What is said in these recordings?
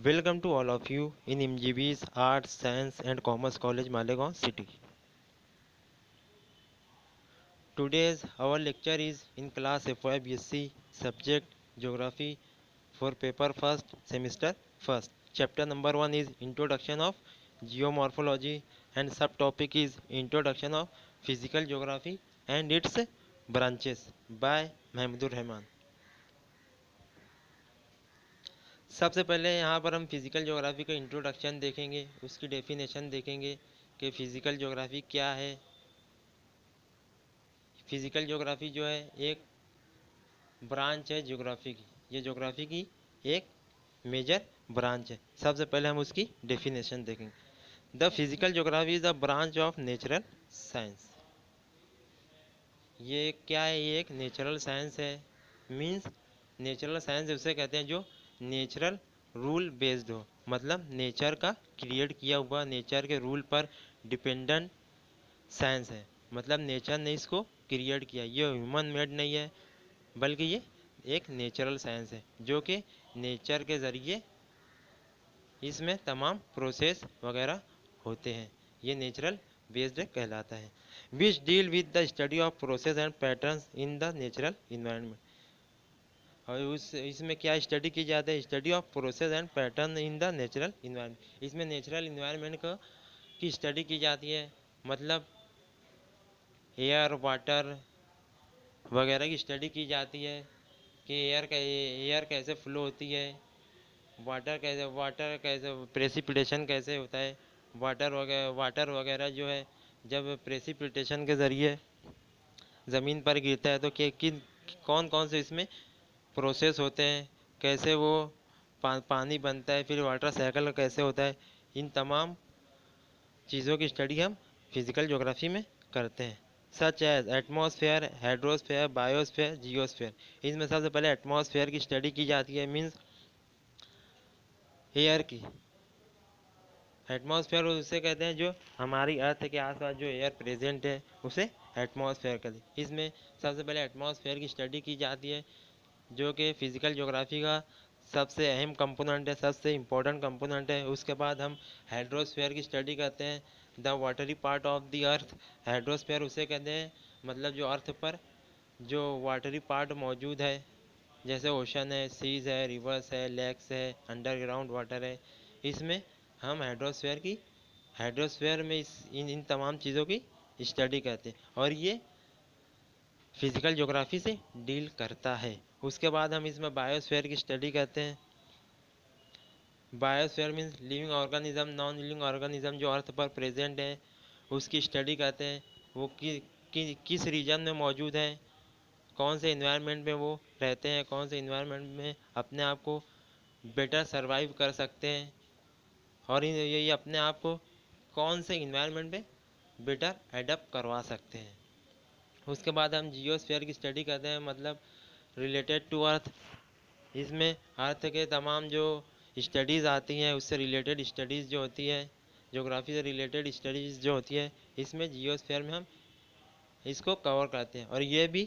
Welcome to all of you in MGB's Arts, Science and Commerce College, Malegaon City. Today's our lecture is in class FY BSc subject Geography for paper first semester first. Chapter number 1 is Introduction of Geomorphology and subtopic is Introduction of Physical Geography and its branches by Mahmudur Rahman. सबसे पहले यहाँ पर हम physical geography का introduction देखेंगे, उसकी definition देखेंगे कि फ़िज़िकल ज्योग्राफी क्या है। फिज़िकल ज्योग्राफी जो है एक ब्रांच है ज्योग्राफी की, ये ज्योग्राफी की एक मेजर ब्रांच है। सबसे पहले हम उसकी डेफिनेशन देखेंगे। The physical geography is the branch of natural science. ये क्या है? ये एक नेचुरल साइंस है। मीन्स नेचुरल साइंस उसे कहते हैं जो नेचुरल रूल बेस्ड हो, मतलब नेचर का क्रिएट किया हुआ, नेचर के रूल पर डिपेंडेंट साइंस है। मतलब नेचर ने इसको क्रिएट किया, ये ह्यूमन मेड नहीं है, बल्कि ये एक नेचुरल साइंस है जो कि नेचर के ज़रिए इसमें तमाम प्रोसेस वगैरह होते हैं। ये नेचुरल बेस्ड कहलाता है। Which deal with the study of process and patterns in the natural environment. और इसमें क्या स्टडी की जाती है? Study of process and pattern in the natural environment. इसमें नेचुरल इन्वायरमेंट की स्टडी की जाती है, मतलब एयर वाटर वगैरह की स्टडी की जाती है कि एयर कैसे फ्लो होती है, वाटर कैसे प्रेसिपिटेशन कैसे होता है, वाटर वगैरह जो है जब प्रेसिपिटेशन के ज़रिए ज़मीन पर गिरता है तो कौन कौन से इसमें प्रोसेस होते हैं, कैसे वो पानी बनता है, फिर वाटर साइकिल कैसे होता है। इन तमाम चीज़ों की स्टडी हम फिज़िकल ज्योग्राफी में करते हैं। Such as atmosphere, hydrosphere, biosphere, geosphere. इसमें सबसे पहले एटमॉस्फेयर की स्टडी की जाती है, मीन्स एयर की। एटमॉस्फेयर उसे कहते हैं जो हमारी अर्थ के आसपास जो एयर प्रेजेंट है उसे एटमॉस्फेयर कहते हैं। इसमें सबसे पहले एटमॉस्फेयर की स्टडी की जाती है जो कि फिज़िकल ज्योग्राफी का सबसे अहम कंपोनेंट है, सबसे इम्पोर्टेंट कंपोनेंट है। उसके बाद हम हाइड्रोस्फेयर की स्टडी करते हैं, the watery part of the earth. Hydrosphere उसे कहते हैं मतलब जो अर्थ पर जो वाटरी पार्ट मौजूद है, जैसे ओशन है, सीज है, रिवर्स है, लेक्स है, अंडरग्राउंड वाटर है। इसमें हम हाइड्रोस्फेयर में इन तमाम चीज़ों की स्टडी करते हैं और ये फिज़िकल ज्योग्राफी से डील करता है। उसके बाद हम इसमें बायोस्फेयर की स्टडी करते हैं। Biosphere means living organism, non living organism जो अर्थ पर प्रेजेंट है उसकी स्टडी करते हैं। वो किस रीजन में मौजूद हैं, कौन से इन्वायरमेंट में वो रहते हैं, कौन से इन्वायरमेंट में अपने आप को बेटर सरवाइव कर सकते हैं, और ये अपने आप को कौन से इन्वायरमेंट में बेटर एडप्ट करवा सकते हैं। उसके बाद हम जियोस्फीयर की स्टडी करते हैं, मतलब रिलेटेड टू अर्थ। इसमें अर्थ के तमाम जो स्टडीज़ आती हैं उससे रिलेटेड स्टडीज़ जो होती है, ज्योग्राफी से रिलेटेड स्टडीज़ जो होती है, इसमें जियोस्फीयर में हम इसको कवर करते हैं और ये भी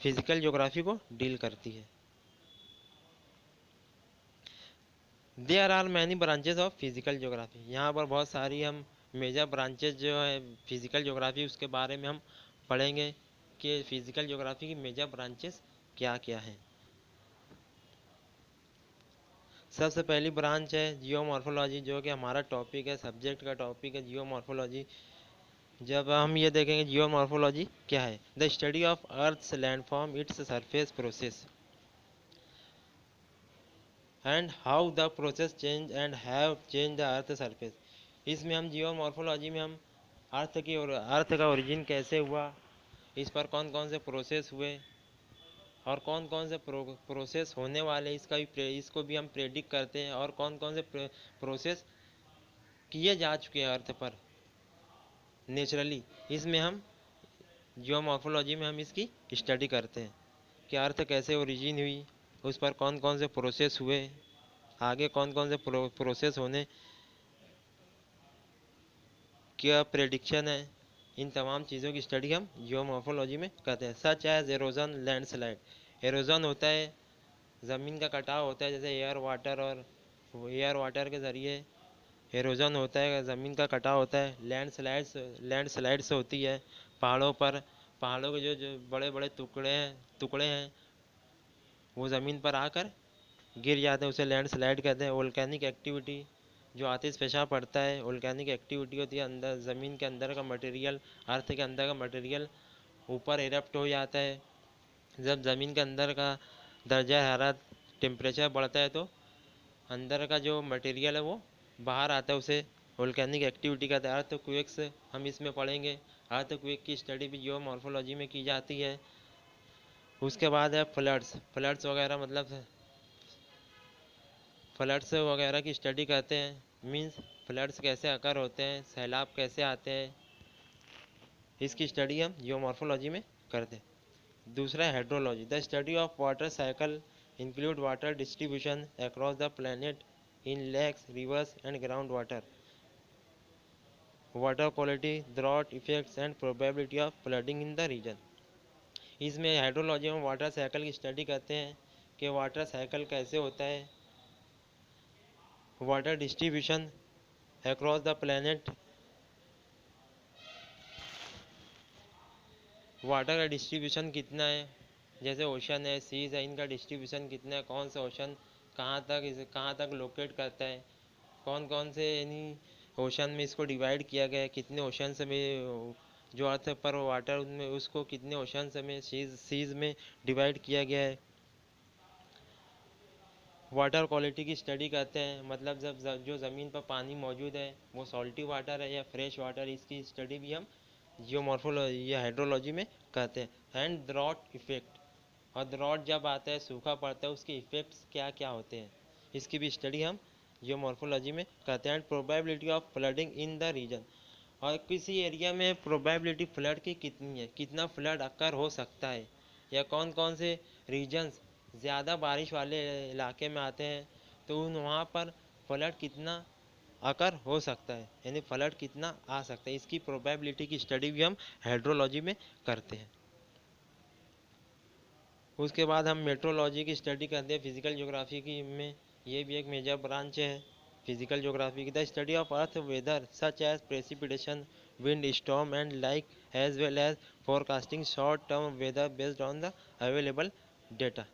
फिज़िकल ज्योग्राफी को डील करती है। There are many branches of physical geography. यहाँ पर बहुत सारी हम मेजर ब्रांचेज जो है फिज़िकल ज्योग्राफी उसके बारे में हम पढ़ेंगे कि फिज़िकल ज्योग्राफी की मेजर ब्रांचेस क्या क्या हैं। सबसे पहली ब्रांच है जियोमॉर्फोलॉजी, जो कि हमारा टॉपिक है, सब्जेक्ट का टॉपिक है जियोमॉर्फोलॉजी। जब हम ये देखेंगे जियोमॉर्फोलॉजी क्या है, the study of earth's landform, its surface process and how the process change and have change the earth surface. इसमें हम जियोमॉर्फोलॉजी में हम अर्थ का ओरिजिन कैसे हुआ, इस पर कौन कौन से प्रोसेस हुए और कौन कौन से प्रोसेस होने वाले इसको भी हम प्रेडिक्ट करते हैं, और कौन कौन से प्रोसेस किए जा चुके हैं अर्थ पर नेचुरली। इसमें हम जियोमॉर्फोलॉजी में हम इसकी स्टडी करते हैं कि अर्थ कैसे ओरिजिन हुई, उस पर कौन कौन से प्रोसेस हुए, आगे कौन कौन से प्रोसेस होने क्या प्रेडिक्शन है। इन तमाम चीज़ों की स्टडी हम जियोमॉर्फोलॉजी में करते हैं। Such as erosion, landslide. Erosion होता है ज़मीन का कटाव होता है, जैसे एयर वाटर के ज़रिए एरोजन होता है, ज़मीन का कटाव होता है, लैंडस्लाइड्स होती है पहाड़ों पर। पहाड़ों के जो बड़े बड़े टुकड़े हैं वो ज़मीन पर आकर गिर जाते हैं, उसे लैंडस्लाइड कहते हैं। वोल्केनिक एक्टिविटी, जो आतिशफ़शा पड़ता है, वोल्केनिक एक्टिविटी होती है, अंदर ज़मीन के अंदर का मटेरियल, अर्थ के अंदर का मटेरियल ऊपर इरप्ट हो जाता है। जब ज़मीन के अंदर का दर्जा हरारत टेम्परेचर बढ़ता है तो अंदर का जो मटेरियल है वो बाहर आता है, उसे वोल्केनिक एक्टिविटी कहते हैं। अर्थक्वेक्स हम इसमें पढ़ेंगे। अर्थक्वेक की स्टडी भी जियोमॉर्फोलॉजी में की जाती है। उसके बाद है फ्लड्स वगैरह, मतलब फ्लड्स वगैरह की स्टडी करते हैं। मीन्स फ्लड्स कैसे अकर होते हैं, सैलाब कैसे आते हैं, इसकी स्टडी हम जियोमॉर्फोलॉजी में करते हैं। दूसरा है hydrology. The study of water cycle include water distribution across the planet in lakes, rivers and ground water quality, drought effects and probability of flooding in the region. इसमें हाइड्रोलॉजी में water cycle की study करते हैं कि water cycle कैसे होता है, water distribution across the planet, water का डिस्ट्रीब्यूशन कितना है, जैसे ओशन है, सीज है, इनका डिस्ट्रीब्यूशन कितना है, कौन सा ओशन कहाँ तक लोकेट करता है, कौन कौन से यानी ओशन में इसको डिवाइड किया गया है, कितने ओशंस में जो अर्थ पर वाटर उनमें उसको कितने ओशंस में सीज में डिवाइड किया गया है। वाटर क्वालिटी की स्टडी करते हैं, मतलब जो ज़मीन पर पानी मौजूद है वो सॉल्टी वाटर है या फ्रेश वाटर, इसकी स्टडी भी हम जियोमॉर्फोलॉजी या हाइड्रोलॉजी में करते हैं। एंड ड्रॉट इफेक्ट, और ड्रॉट जब आता है, सूखा पड़ता है, उसके इफ़ेक्ट्स क्या क्या होते हैं, इसकी भी स्टडी हम जियोमॉर्फोलॉजी में करते हैं। And probability of flooding in the region, और किसी एरिया में प्रोबेबिलिटी फ्लड की कितनी है, कितना फ्लड अकर हो सकता है, या कौन कौन से रीजन्स ज़्यादा बारिश वाले इलाके में आते हैं तो उन वहाँ पर फ्लड कितना अकर हो सकता है, यानी फ्लड कितना आ सकता है, इसकी प्रोबेबिलिटी की स्टडी भी हम हाइड्रोलॉजी में करते हैं। उसके बाद हम मेट्रोलॉजी की स्टडी करते हैं, फिजिकल ज्योग्राफी की में ये भी एक मेजर ब्रांच है फिजिकल ज्योग्राफी की। The study of earth weather such as precipitation, wind, storm and like, as well as forecasting short term weather based on the available data.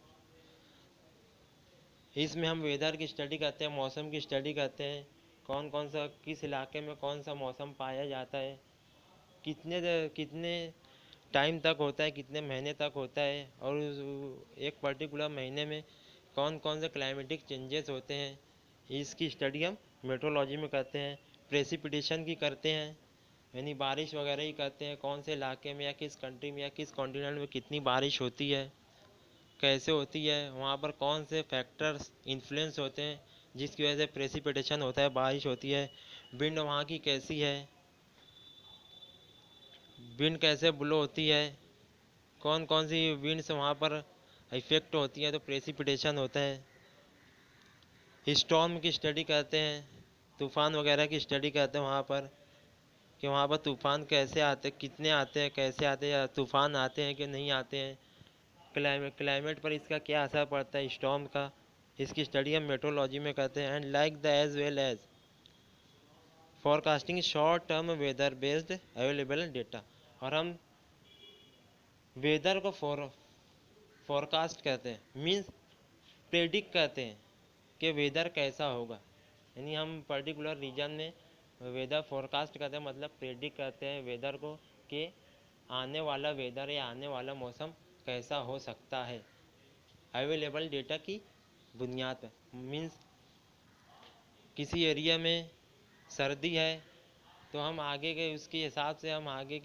इसमें हम वेदर की स्टडी करते हैं, मौसम की स्टडी करते हैं, कौन कौन सा किस इलाके में कौन सा मौसम पाया जाता है, कितने टाइम तक होता है, कितने महीने तक होता है, और एक पर्टिकुलर महीने में कौन कौन से क्लाइमेटिक चेंजेस होते हैं, इसकी स्टडी हम मेट्रोलॉजी में करते हैं। प्रेसिपिटेशन की करते हैं, यानी बारिश वगैरह ही करते हैं, कौन से इलाके में या किस कंट्री में या किस कॉन्टिनेंट में कितनी बारिश होती है, कैसे होती है, वहाँ पर कौन से फैक्टर्स इन्फ्लुएंस होते हैं जिसकी वजह से प्रेसिपिटेशन होता है, बारिश होती है। विंड वहाँ की कैसी है, विंड कैसे ब्लो होती है, कौन कौन सी विंड्स वहाँ पर इफेक्ट होती है तो प्रेसिपिटेशन होता है। स्टॉर्म की स्टडी करते हैं, तूफ़ान वगैरह की स्टडी करते हैं वहाँ पर, कि वहाँ पर तूफ़ान कैसे आते, कितने आते हैं, कैसे आते हैं, या तूफ़ान आते हैं कि नहीं आते हैं, क्लाइमेट पर इसका क्या असर पड़ता है स्टॉर्म का, इसकी स्टडी हम मेट्रोलॉजी में करते हैं। And like the as well as forecasting short term weather based available data, और हम वेदर को फोरकास्ट कहते हैं, मीन्स प्रेडिक्ट करते हैं कि वेदर कैसा होगा, यानी हम पर्टिकुलर रीजन में वेदर फोरकास्ट करते हैं, मतलब प्रेडिक्ट करते हैं वेदर को कि आने वाला वेदर या आने वाला मौसम कैसा हो सकता है अवेलेबल डेटा की बुनियाद पर। मीन्स किसी एरिया में सर्दी है तो हम आगे के उसके हिसाब से हम आगे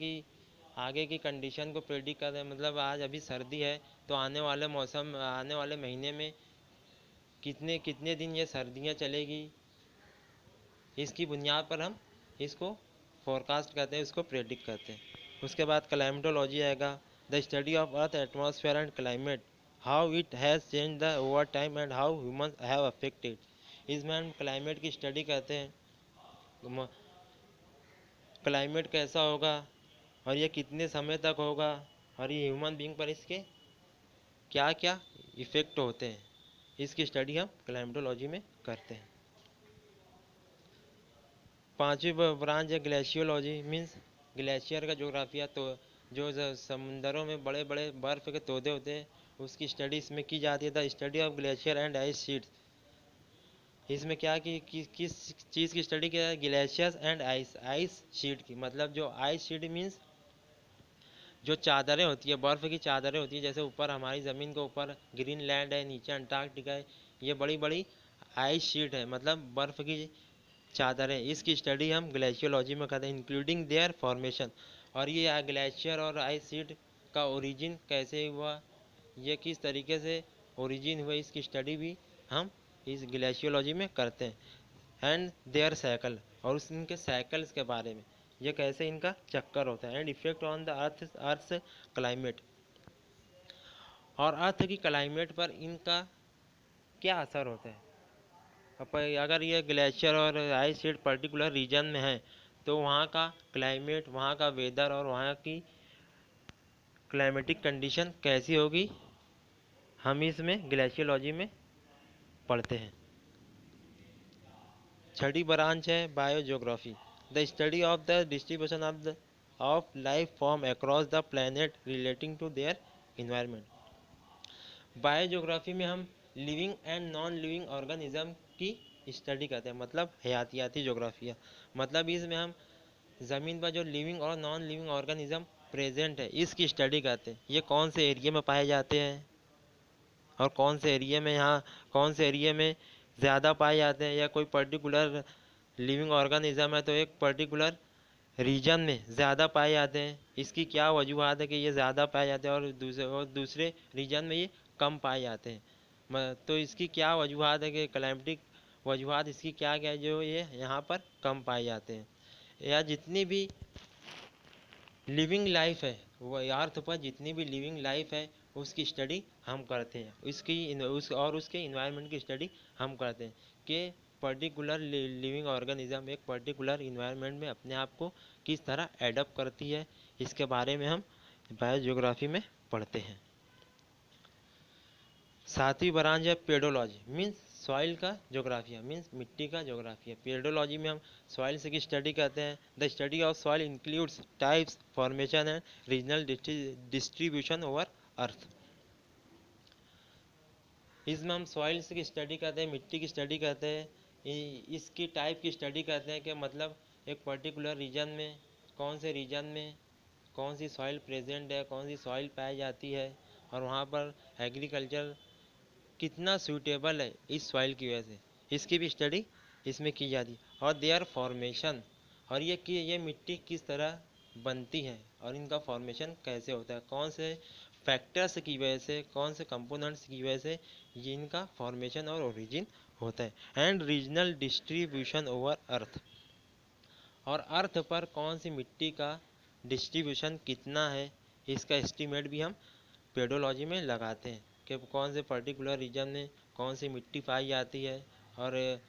की कंडीशन को प्रेडिक्ट करते हैं, मतलब आज अभी सर्दी है तो आने वाले महीने में कितने कितने दिन ये सर्दियाँ चलेगी, इसकी बुनियाद पर हम इसको फोरकास्ट करते हैं, उसको प्रेडिक्ट करते हैं। उसके बाद क्लाइमेटोलॉजी आएगा। The study of earth atmosphere and climate, how it has change the over time and how human have affected. इसमें हम क्लाइमेट की स्टडी करते हैं, क्लाइमेट कैसा होगा और ये कितने समय तक होगा, और ये ह्यूमन बींग पर इसके क्या क्या इफ़ेक्ट होते हैं। इसकी स्टडी हम क्लाइमेटोलॉजी में करते हैं। पांचवी ब्रांच है ग्लेशियोलॉजी, मीन्स ग्लेशियर का जोग्राफिया। तो जो समुंदरों में बड़े बड़े बर्फ़ के तोदे होते हैं उसकी स्टडी इसमें की जाती है। The study of glacier and ice sheets. इसमें क्या किस चीज़ की स्टडी किया है? ग्लेशियर्स एंड आइस शीट की। मतलब जो आइस शीट मीन्स जो चादरें होती है, बर्फ़ की चादरें होती है, जैसे ऊपर हमारी ज़मीन के ऊपर ग्रीनलैंड है, नीचे अंटार्कटिका है, ये बड़ी बड़ी आइस शीट है, मतलब बर्फ़ की चादरें। इसकी स्टडी हम ग्लेशियोलॉजी में करते हैं, इंक्लूडिंग देयर फॉर्मेशन। और ये ग्लेशियर और आइस शीट का ओरिजिन कैसे हुआ, ये किस तरीके से ओरिजिन हुआ, इसकी स्टडी भी हम इस ग्लेशियोलॉजी में करते हैं। एंड देयर साइकिल, और इनके साइकिल्स के बारे में, ये कैसे इनका चक्कर होता है। And effect on the earth climate, और अर्थ की क्लाइमेट पर इनका क्या असर होता है। अगर ये ग्लेशियर और आइस शीट पर्टिकुलर रीजन में है तो वहाँ का क्लाइमेट, वहाँ का वेदर और वहाँ की क्लाइमेटिक कंडीशन कैसी होगी, हम इसमें ग्लेशियोलॉजी में पढ़ते हैं। छठी ब्रांच है biogeography, the study of the distribution of life form across the planet relating to their environment. Biogeography में हम living and non living organism की स्टडी करते हैं, मतलब हयातियाती जोग्राफिया। मतलब इसमें हम ज़मीन पर जो लिविंग और नॉन लिविंग ऑर्गेनिज्म प्रेजेंट है इसकी स्टडी करते हैं। ये कौन से एरिया में पाए जाते हैं और कौन से एरिया में, यहाँ कौन से एरिया में ज़्यादा पाए जाते हैं, या कोई पर्टिकुलर लिविंग ऑर्गेनिज्म है तो एक पर्टिकुलर रीजन में ज़्यादा पाए जाते हैं, इसकी क्या वजूहत है कि ये ज़्यादा पाए जाते हैं और दूसरे रीजन में ये कम पाए जाते हैं। तो इसकी क्या वजूहत है कि क्लाइमेटिक वजूहत इसकी क्या क्या है जो ये यहाँ पर कम पाए जाते हैं। या जितनी भी लिविंग लाइफ है, वो अर्थ पर जितनी भी लिविंग लाइफ है उसकी स्टडी हम करते हैं, उसके इन्वायरमेंट की स्टडी हम करते हैं कि पर्टिकुलर लिविंग ऑर्गेनिज्म एक पर्टिकुलर इन्वायरमेंट में अपने आप को किस तरह एडप्ट करती है, इसके बारे में हम बायोजियोग्राफी में पढ़ते हैं। सातवीं ब्रांच है पेडोलॉजी, मीन्स सॉइल का जोग्राफिया, मीन्स मिट्टी का जोग्राफिया। पेडोलॉजी में हम सॉइल की स्टडी करते हैं। The study of soil includes types, formation and regional distribution over earth. इसमें हम सॉइल्स की स्टडी करते हैं, मिट्टी की स्टडी करते हैं, इसकी टाइप की स्टडी करते हैं कि मतलब एक पर्टिकुलर रीजन में, कौन से रीजन में कौन सी सॉइल प्रेजेंट है, कौन सी सॉइल पाई जाती है, और वहाँ पर एग्रीकल्चर कितना सूटेबल है इस सॉइल की वजह से, इसकी भी स्टडी इसमें की जाती है। और देयर फॉर्मेशन, और ये कि ये मिट्टी किस तरह बनती है और इनका फॉर्मेशन कैसे होता है, कौन से फैक्टर्स की वजह से, कौन से कंपोनेंट्स की वजह से ये इनका फॉर्मेशन और ओरिजिन होता है। And regional distribution over earth, और अर्थ पर कौन सी मिट्टी का डिस्ट्रीब्यूशन कितना है, इसका एस्टीमेट भी हम पेडोलॉजी में लगाते हैं कि कौन से पर्टिकुलर रीजन में कौन सी मिट्टी पाई जाती है, और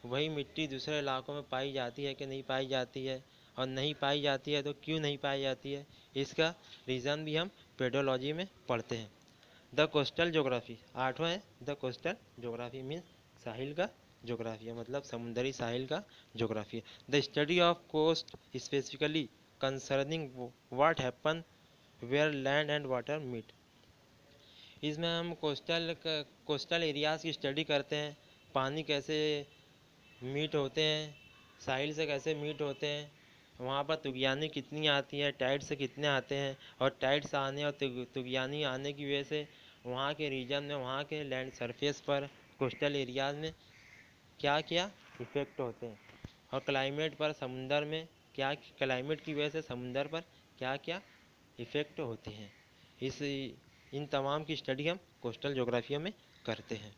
वही मिट्टी दूसरे इलाकों में पाई जाती है कि नहीं पाई जाती है, और नहीं पाई जाती है तो क्यों नहीं पाई जाती है, इसका रीज़न भी हम पेडोलॉजी में पढ़ते हैं। द कोस्टल जोग्राफी, आठवां है द कोस्टल जोग्राफी, मीन्स साहिल का जोग्राफिया, मतलब समुद्री साहिल का जोग्राफिया। The study of coast specifically concerning what happen where land and water meet. इसमें हम कोस्टल एरियाज़ की स्टडी करते हैं, पानी कैसे मीट होते हैं, साहिल से कैसे मीट होते हैं, वहाँ पर तुगयानी कितनी आती है, टाइड से कितने आते हैं, और टाइड से आने और तुगयानी आने की वजह से वहाँ के रीजन में, वहाँ के लैंड सरफेस पर, कोस्टल एरियाज़ में क्या क्या इफ़ेक्ट होते हैं, और क्लाइमेट पर, समुंदर में क्या, क्लाइमेट की वजह से समुंदर पर क्या क्या इफ़ेक्ट होते हैं। इन तमाम की स्टडी हम कोस्टल जोग्राफिया में करते हैं।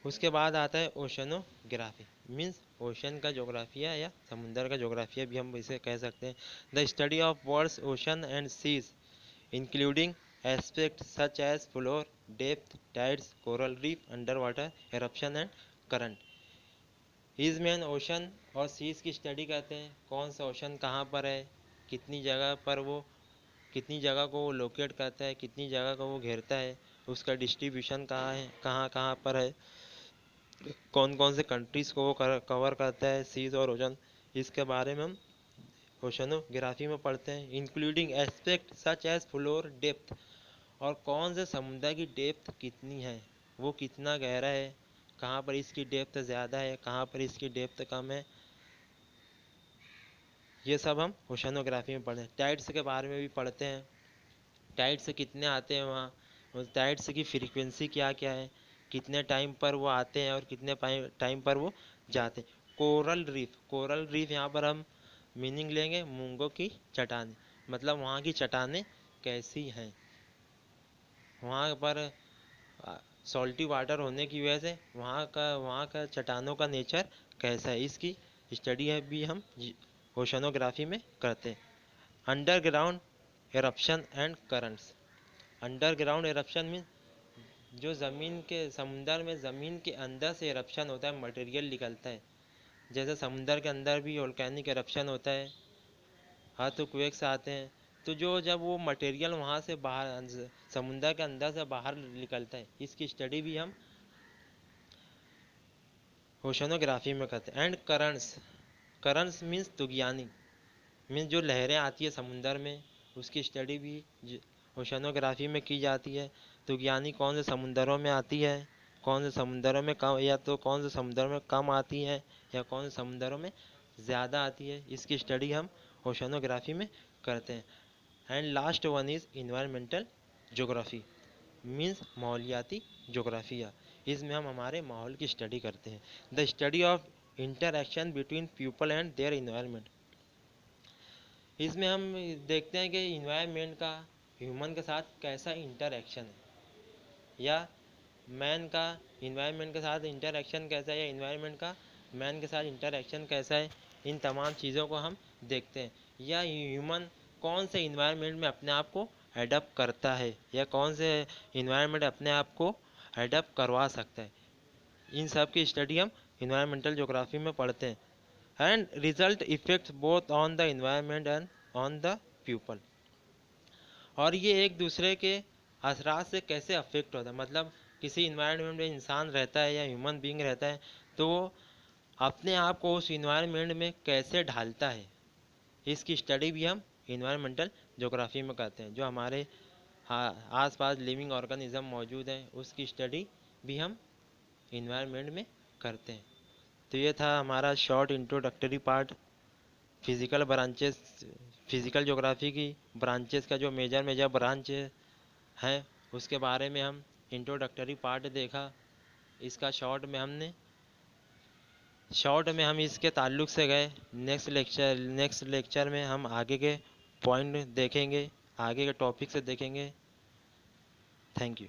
उसके बाद आता है ओशनोग्राफी, मीन्स ओशन का जोग्राफिया या समुंदर का जोग्राफिया भी हम इसे कह सकते हैं। The study of world's ocean and seas including aspect such as floor, depth, tides, coral reef, under water eruption and current. इसमें हम ओशन और सीज की स्टडी करते हैं, कौन सा ओशन कहाँ पर है, कितनी जगह पर वो, कितनी जगह को वो लोकेट करता है, कितनी जगह को वो घेरता है, उसका डिस्ट्रीब्यूशन कहाँ है, कहाँ कहाँ पर है, कौन कौन से कंट्रीज़ को वो कवर करता है, सीज और ओशन, इसके बारे में हम ओशनोग्राफी में पढ़ते हैं। Including aspect such as floor depth, और कौन से समुद्र की डेप्थ कितनी है, वो कितना गहरा है, कहाँ पर इसकी डेप्थ ज़्यादा है, कहाँ पर इसकी डेप्थ कम है, ये सब हम ओशनोग्राफी में पढ़ते हैं। टाइड्स के बारे में भी पढ़ते हैं, टाइड्स कितने आते हैं वहाँ, उस टाइड्स की फ्रीक्वेंसी क्या क्या है, कितने टाइम पर वो आते हैं और कितने टाइम पर वो जाते हैं। कोरल रीफ यहाँ पर हम मीनिंग लेंगे मूंगों की चट्टानें, मतलब वहाँ की चट्टानें कैसी हैं, वहाँ पर सॉल्टी वाटर होने की वजह से वहाँ का चट्टानों का नेचर कैसा है, इसकी स्टडी है भी हम ओशनोग्राफी में करते हैं। Underground eruption and currents. Underground eruption mean जो ज़मीन के समुंदर में ज़मीन के अंदर से एरप्शन होता है, मटेरियल निकलता है, जैसे समुंदर के अंदर भी वोल्केनिक एरप्शन होता है, अर्थक्वेक्स आते हैं, तो जो जब वो मटेरियल वहाँ से बाहर समुंदर के अंदर से बाहर निकलता है, इसकी स्टडी भी हम ओशनोग्राफी में करते हैं। एंड करंट्स मीन्स तुगयानी, मीन्स जो लहरें आती है समुंदर में, उसकी स्टडी भी ओशनोग्राफी में की जाती है। तुगयानी कौन से समुंदरों में आती है, कौन से समुंदरों में कम, या तो कौन से समुंदरों में कम आती है या कौन से समुंदरों में ज़्यादा आती है, इसकी स्टडी हम ओशनोग्राफी में करते हैं। And last one is environmental geography, means माहौलियाती जोग्राफिया, इसमें हम हमारे माहौल की स्टडी करते हैं। The study of interaction between people and their environment, इसमें हम देखते हैं कि इन्वायरमेंट का ह्यूमन के साथ कैसा इंटरैक्शन है, या मैन का इन्वायरमेंट के साथ इंटरैक्शन कैसा है, या इन्वायरमेंट का मैन के साथ इंटरैक्शन कैसा है, इन तमाम चीज़ों को हम देखते हैं। या ह्यूमन कौन से इन्वायरमेंट में अपने आप को एडप्ट करता है, या कौन से इन्वायरमेंट अपने आप को एडप्ट करवा सकता है, इन सब की स्टडी हम इन्वायरमेंटल ज्योग्राफी में पढ़ते हैं। And result effects both on the environment and on the people, और ये एक दूसरे के असरात से कैसे अफेक्ट होता है, मतलब किसी इन्वायरमेंट में इंसान रहता है या ह्यूमन बीइंग रहता है, तो वो अपने आप को उस इन्वायरमेंट में कैसे ढालता है, इसकी स्टडी भी हम इन्वायरमेंटल ज्योग्राफी में करते हैं। जो हमारे आसपास लिविंग ऑर्गेनिज्म मौजूद हैं, उसकी स्टडी भी हम इन्वायरमेंट में करते हैं। तो ये था हमारा short introductory part, physical branches, physical geography की ब्रांचेस का जो मेजर मेजर ब्रांच हैं उसके बारे में हम इंट्रोडक्टरी पार्ट देखा। इसका शॉर्ट में हम इसके ताल्लुक से गए। नेक्स्ट लेक्चर में हम आगे के पॉइंट देखेंगे, आगे के टॉपिक से देखेंगे। Thank you.